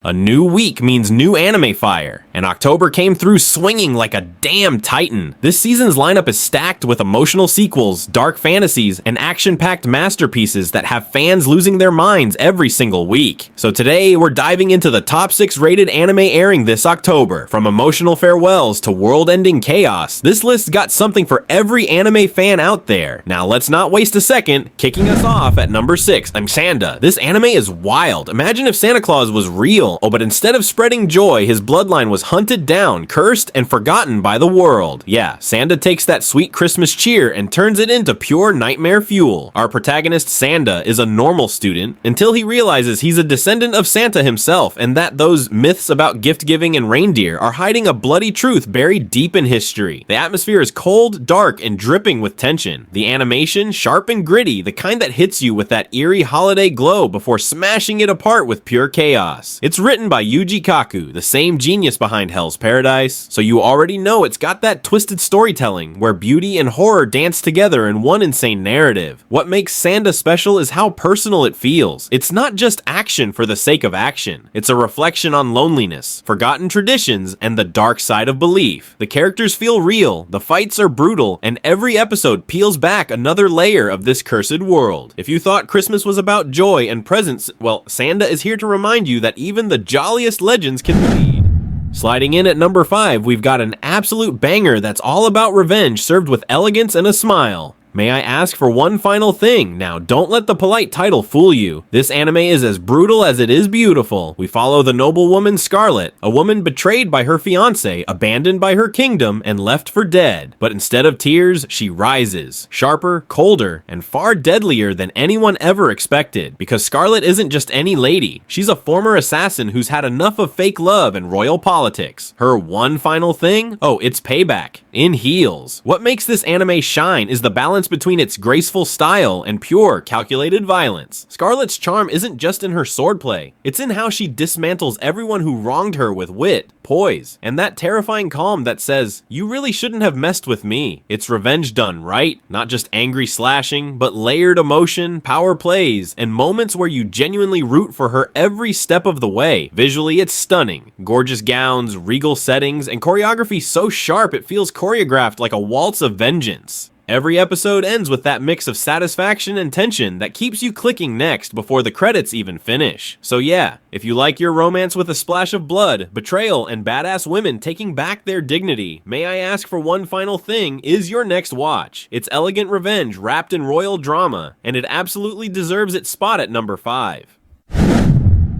A new week means new anime fire, and October came through swinging like a damn titan. This season's lineup is stacked with emotional sequels, dark fantasies, and action-packed masterpieces that have fans losing their minds every single week. So today, we're diving into the top 6 rated anime airing this October. From emotional farewells to world-ending chaos, this list's got something for every anime fan out there. Now let's not waste a second. Kicking us off at number 6, I'm Sanda. This anime is wild. Imagine if Santa Claus was real. Oh, but instead of spreading joy, his bloodline was hunted down, cursed, and forgotten by the world. Yeah, Sanda takes that sweet Christmas cheer and turns it into pure nightmare fuel. Our protagonist, Sanda, is a normal student until he realizes he's a descendant of Santa himself and that those myths about gift-giving and reindeer are hiding a bloody truth buried deep in history. The atmosphere is cold, dark, and dripping with tension. The animation, sharp and gritty, the kind that hits you with that eerie holiday glow before smashing it apart with pure chaos. It's written by Yuji Kaku, the same genius behind Hell's Paradise, so you already know it's got that twisted storytelling where beauty and horror dance together in one insane narrative. What makes Sanda special is how personal it feels. It's not just action for the sake of action. It's a reflection on loneliness, forgotten traditions, and the dark side of belief. The characters feel real, the fights are brutal, and every episode peels back another layer of this cursed world. If you thought Christmas was about joy and presents, well, Sanda is here to remind you that even the jolliest legends can bleed. Sliding in at number 5, we've got an absolute banger that's all about revenge served with elegance and a smile. May I ask for one final thing? Now, don't let the polite title fool you. This anime is as brutal as it is beautiful. We follow the noble woman Scarlet, a woman betrayed by her fiancé, abandoned by her kingdom, and left for dead. But instead of tears, she rises. Sharper, colder, and far deadlier than anyone ever expected. Because Scarlet isn't just any lady. She's a former assassin who's had enough of fake love and royal politics. Her one final thing? Oh, it's payback. In heels. What makes this anime shine is the balance between its graceful style and pure, calculated violence. Scarlet's charm isn't just in her swordplay, it's in how she dismantles everyone who wronged her with wit, poise, and that terrifying calm that says, "You really shouldn't have messed with me." It's revenge done right, not just angry slashing, but layered emotion, power plays, and moments where you genuinely root for her every step of the way. Visually, it's stunning. Gorgeous gowns, regal settings, and choreography so sharp it feels choreographed like a waltz of vengeance. Every episode ends with that mix of satisfaction and tension that keeps you clicking next before the credits even finish. So yeah, if you like your romance with a splash of blood, betrayal, and badass women taking back their dignity, May I Ask for One Final Thing is your next watch. It's elegant revenge wrapped in royal drama, and it absolutely deserves its spot at number 5.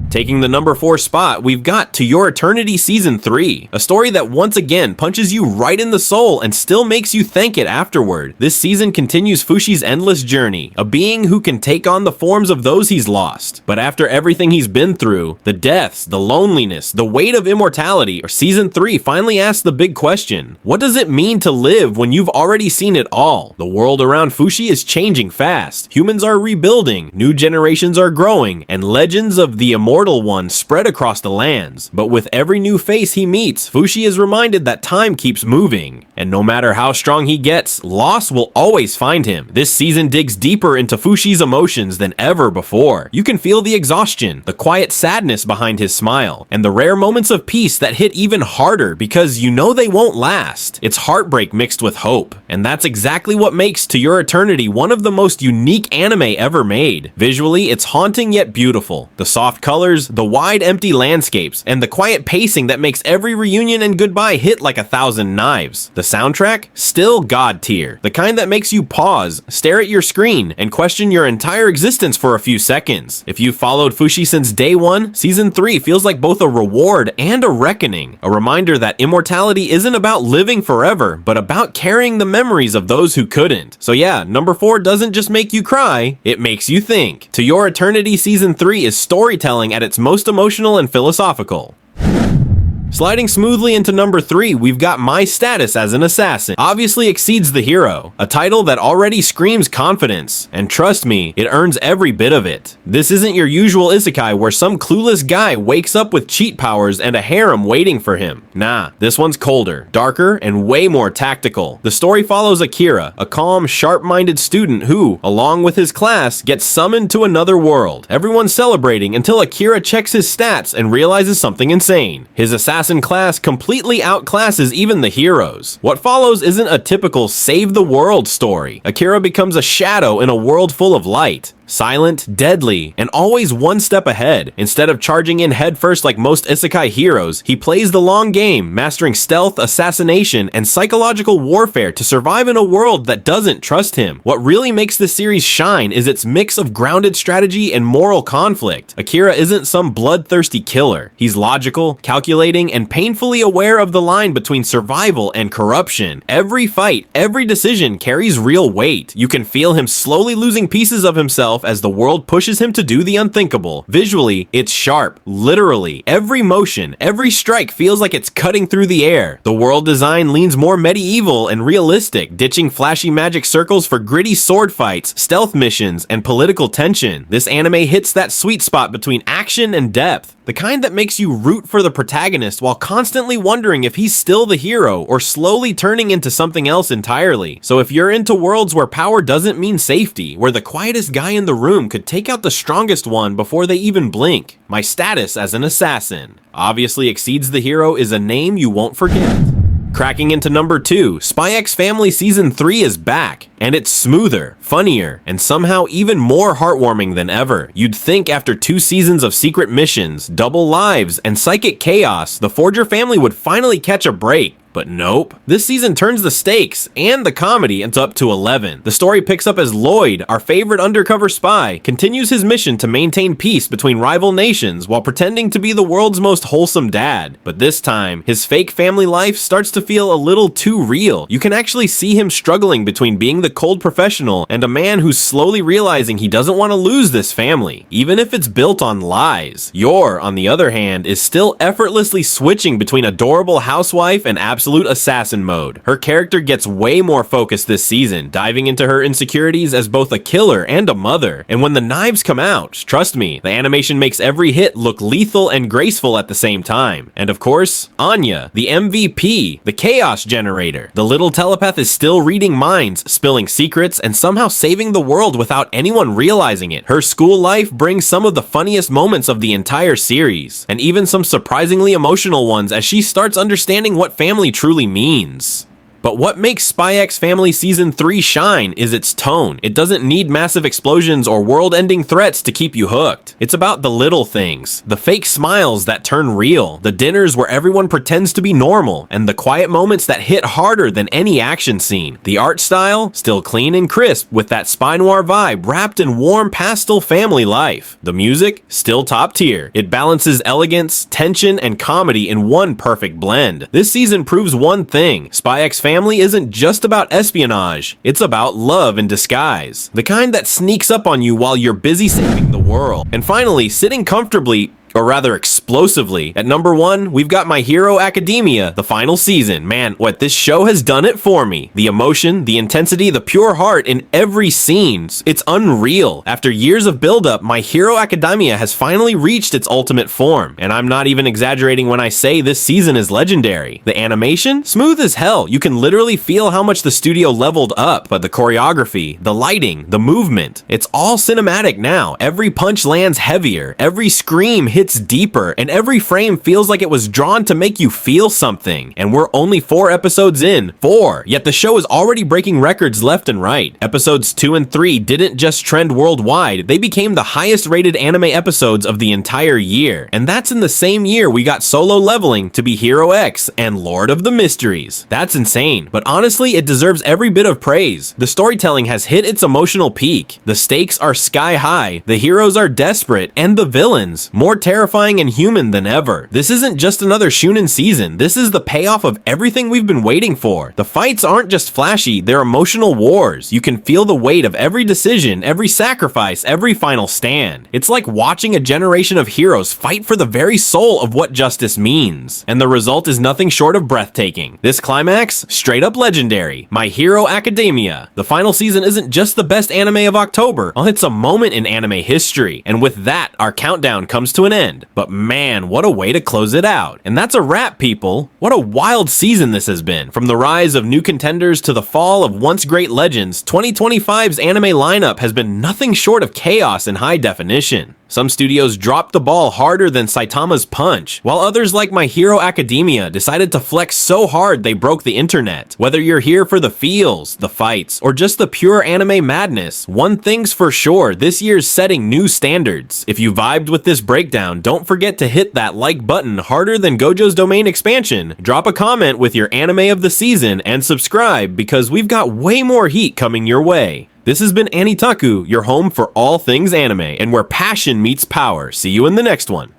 Taking the number 4 spot, we've got To Your Eternity Season 3, a story that once again punches you right in the soul and still makes you thank it afterward. This season continues Fushi's endless journey, a being who can take on the forms of those he's lost. But after everything he's been through, the deaths, the loneliness, the weight of immortality, Season 3 finally asks the big question: what does it mean to live when you've already seen it all? The world around Fushi is changing fast, humans are rebuilding, new generations are growing, and legends of the immortal one spread across the lands. But with every new face he meets, Fushi is reminded that time keeps moving. And no matter how strong he gets, loss will always find him. This season digs deeper into Fushi's emotions than ever before. You can feel the exhaustion, the quiet sadness behind his smile, and the rare moments of peace that hit even harder because you know they won't last. It's heartbreak mixed with hope. And that's exactly what makes To Your Eternity one of the most unique anime ever made. Visually, it's haunting yet beautiful. The soft colors, the wide empty landscapes, and the quiet pacing that makes every reunion and goodbye hit like 1,000 knives. The soundtrack? Still god tier. The kind that makes you pause, stare at your screen, and question your entire existence for a few seconds. If you've followed Fushi since day 1, Season 3 feels like both a reward and a reckoning. A reminder that immortality isn't about living forever, but about carrying the memories of those who couldn't. So yeah, number 4 doesn't just make you cry, it makes you think. To Your Eternity Season 3 is storytelling at its most emotional and philosophical. Sliding smoothly into number 3, we've got My Status as an Assassin. Obviously exceeds the hero, a title that already screams confidence, and trust me, it earns every bit of it. This isn't your usual isekai where some clueless guy wakes up with cheat powers and a harem waiting for him. Nah, this one's colder, darker, and way more tactical. The story follows Akira, a calm, sharp-minded student who, along with his class, gets summoned to another world. Everyone's celebrating until Akira checks his stats and realizes something insane. His assassin class completely outclasses even the heroes. What follows isn't a typical save the world story. Akira becomes a shadow in a world full of light. Silent, deadly, and always one step ahead. Instead of charging in headfirst like most isekai heroes, he plays the long game, mastering stealth, assassination, and psychological warfare to survive in a world that doesn't trust him. What really makes this series shine is its mix of grounded strategy and moral conflict. Akira isn't some bloodthirsty killer. He's logical, calculating, and painfully aware of the line between survival and corruption. Every fight, every decision carries real weight. You can feel him slowly losing pieces of himself as the world pushes him to do the unthinkable. Visually, it's sharp. Literally, every motion, every strike feels like it's cutting through the air. The world design leans more medieval and realistic, ditching flashy magic circles for gritty sword fights, stealth missions, and political tension. This anime hits that sweet spot between action and depth. The kind that makes you root for the protagonist while constantly wondering if he's still the hero or slowly turning into something else entirely. So if you're into worlds where power doesn't mean safety, where the quietest guy in the room could take out the strongest one before they even blink, My Status as an Assassin obviously exceeds the hero is a name you won't forget. Cracking into number 2, Spy X Family Season 3 is back, and it's smoother, funnier, and somehow even more heartwarming than ever. You'd think after 2 seasons of secret missions, double lives, and psychic chaos, the Forger family would finally catch a break. But nope. This season turns the stakes and the comedy into up to 11. The story picks up as Lloyd, our favorite undercover spy, continues his mission to maintain peace between rival nations while pretending to be the world's most wholesome dad. But this time, his fake family life starts to feel a little too real. You can actually see him struggling between being the cold professional and a man who's slowly realizing he doesn't want to lose this family, even if it's built on lies. Yor, on the other hand, is still effortlessly switching between adorable housewife and absolute assassin mode. Her character gets way more focused this season, diving into her insecurities as both a killer and a mother. And when the knives come out, trust me, the animation makes every hit look lethal and graceful at the same time. And of course, Anya, the MVP, the chaos generator. The little telepath is still reading minds, spilling secrets, and somehow saving the world without anyone realizing it. Her school life brings some of the funniest moments of the entire series, and even some surprisingly emotional ones as she starts understanding what family truly means. But what makes Spy X Family Season 3 shine is its tone. It doesn't need massive explosions or world-ending threats to keep you hooked. It's about the little things, the fake smiles that turn real, the dinners where everyone pretends to be normal, and the quiet moments that hit harder than any action scene. The art style, still clean and crisp with that spy noir vibe wrapped in warm pastel family life. The music, still top tier. It balances elegance, tension, and comedy in one perfect blend. This season proves one thing: Spy X Family isn't just about espionage, it's about love in disguise. The kind that sneaks up on you while you're busy saving the world. And finally, sitting comfortably, or rather explosively, at number 1, we've got My Hero Academia, the final season. Man, what this show has done it for me. The emotion, the intensity, the pure heart in every scene. It's unreal. After years of build-up, My Hero Academia has finally reached its ultimate form. And I'm not even exaggerating when I say this season is legendary. The animation? Smooth as hell. You can literally feel how much the studio leveled up. But the choreography, the lighting, the movement, it's all cinematic now. Every punch lands heavier. Every scream hits deeper, and every frame feels like it was drawn to make you feel something. And we're only 4 episodes in. 4! Yet the show is already breaking records left and right. Episodes 2 and 3 didn't just trend worldwide, they became the highest rated anime episodes of the entire year. And that's in the same year we got Solo Leveling to be Hero X and Lord of the Mysteries. That's insane, but honestly it deserves every bit of praise. The storytelling has hit its emotional peak. The stakes are sky high, the heroes are desperate, and the villains, more terrifying and human than ever. This isn't just another shonen season, this is the payoff of everything we've been waiting for. The fights aren't just flashy, they're emotional wars. You can feel the weight of every decision, every sacrifice, every final stand. It's like watching a generation of heroes fight for the very soul of what justice means. And the result is nothing short of breathtaking. This climax, straight up legendary. My Hero Academia. The final season isn't just the best anime of October, it's a moment in anime history. And with that, our countdown comes to an end. But man, what a way to close it out. And that's a wrap, people. What a wild season this has been. From the rise of new contenders to the fall of once great legends, 2025's anime lineup has been nothing short of chaos in high definition. Some studios dropped the ball harder than Saitama's punch, while others like My Hero Academia decided to flex so hard they broke the internet. Whether you're here for the feels, the fights, or just the pure anime madness, one thing's for sure, this year's setting new standards. If you vibed with this breakdown, don't forget to hit that like button harder than Gojo's Domain expansion, drop a comment with your anime of the season, and subscribe because we've got way more heat coming your way. This has been Anitaku, your home for all things anime, and where passion meets power. See you in the next one.